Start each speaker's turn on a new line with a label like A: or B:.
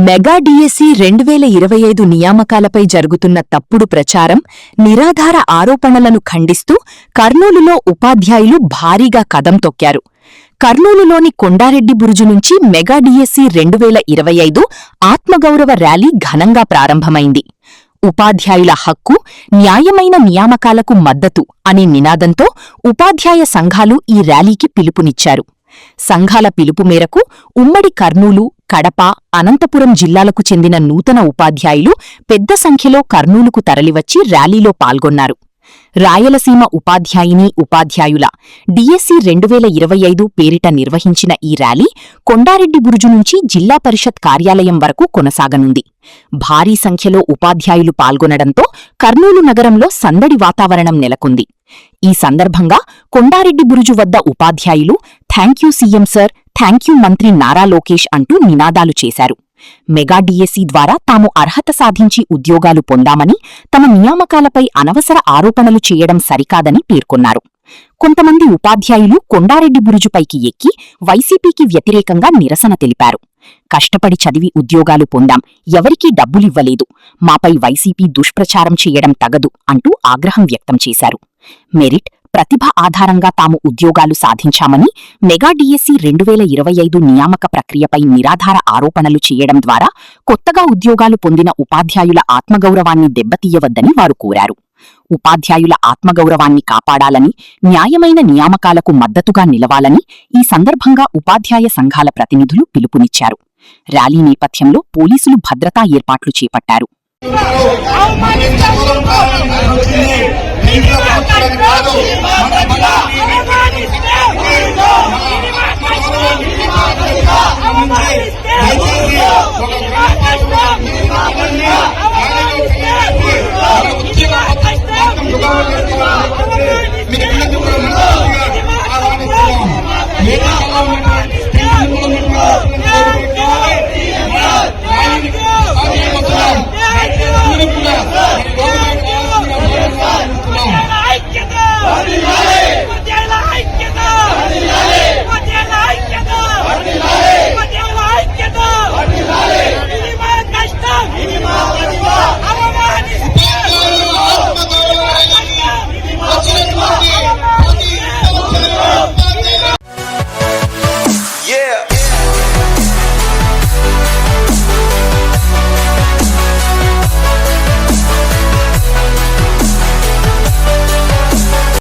A: Mega DSC 2025 నియామకాలపై జరుగుతున్న తప్పుడు ప్రచారం, నిరాధార ఆరోపణలను ఖండిస్తూ కర్నూలులో ఉపాధ్యాయులు భారీగా కదం తొక్కారు. కర్నూలులోని కొండారెడ్డి బురుజు నుంచి మెగా డిఎస్సి 2025 ఆత్మగౌరవ ర్యాలీ ఘనంగా ప్రారంభమైంది. ఉపాధ్యాయుల హక్కు, న్యాయమైన నియామకాలకు మద్దతు అనే నినాదంతో ఉపాధ్యాయ సంఘాలు ఈ ర్యాలీకి పిలుపునిచ్చారు. సంఘాల పిలుపు మేరకు ఉమ్మడి కర్నూలు, కడప, అనంతపురం జిల్లాలకు చెందిన నూతన ఉపాధ్యాయులు పెద్ద సంఖ్యలో కర్నూలుకు తరలివచ్చి ర్యాలీలో పాల్గొన్నారు. రాయలసీమ ఉపాధ్యాయిని ఉపాధ్యాయుల డిఎస్సి 2025 పేరిట నిర్వహించిన ఈ ర్యాలీ కొండారెడ్డి బురుజు నుంచి జిల్లా పరిషత్ కార్యాలయం వరకు కొనసాగనుంది. భారీ సంఖ్యలో ఉపాధ్యాయులు పాల్గొనడంతో కర్నూలు నగరంలో సందడి వాతావరణం నెలకొంది. ఈ సందర్భంగా కొండారెడ్డి బురుజు వద్ద ఉపాధ్యాయులు థాంక్యూ సీఎం సార్, థాంక్యూ మంత్రి నారా లోకేష్ అంటూ నినాదాలు చేశారు. మెగా డిఎస్సి ద్వారా తాము అర్హత సాధించి ఉద్యోగాలు పొందామని, తమ నియామకాలపై అనవసర ఆరోపణలు చేయడం సరికాదని పేర్కొన్నారు. కొంతమంది ఉపాధ్యాయులు కొండారెడ్డి బురుజుపైకి ఎక్కి వైసీపీకి వ్యతిరేకంగా నిరసన తెలిపారు. కష్టపడి చదివి ఉద్యోగాలు పొందాం, ఎవరికీ డబ్బులివ్వలేదు, మాపై వైసీపీ దుష్ప్రచారం చేయడం తగదు అంటూ ఆగ్రహం వ్యక్తం చేశారు. మెరిట్, ప్రతిభ ఆధారంగా తాము ఉద్యోగాలు సాధించామని, మెగా డిఎస్సి 2025 నియామక ప్రక్రియపై నిరాధార ఆరోపణలు చేయడం ద్వారా కొత్తగా ఉద్యోగాలు పొందిన ఉపాధ్యాయుల ఆత్మగౌరవాన్ని దెబ్బతీయవద్దని వారు కోరారు. ఉపాధ్యాయుల ఆత్మగౌరవాన్ని కాపాడాలని, న్యాయమైన నియామకాలకు మద్దతుగా నిలవాలని ఈ సందర్భంగా ఉపాధ్యాయ సంఘాల ప్రతినిధులు పిలుపునిచ్చారు. ర్యాలీ నేపథ్యంలో పోలీసులు భద్రతా ఏర్పాట్లు చేపట్టారు.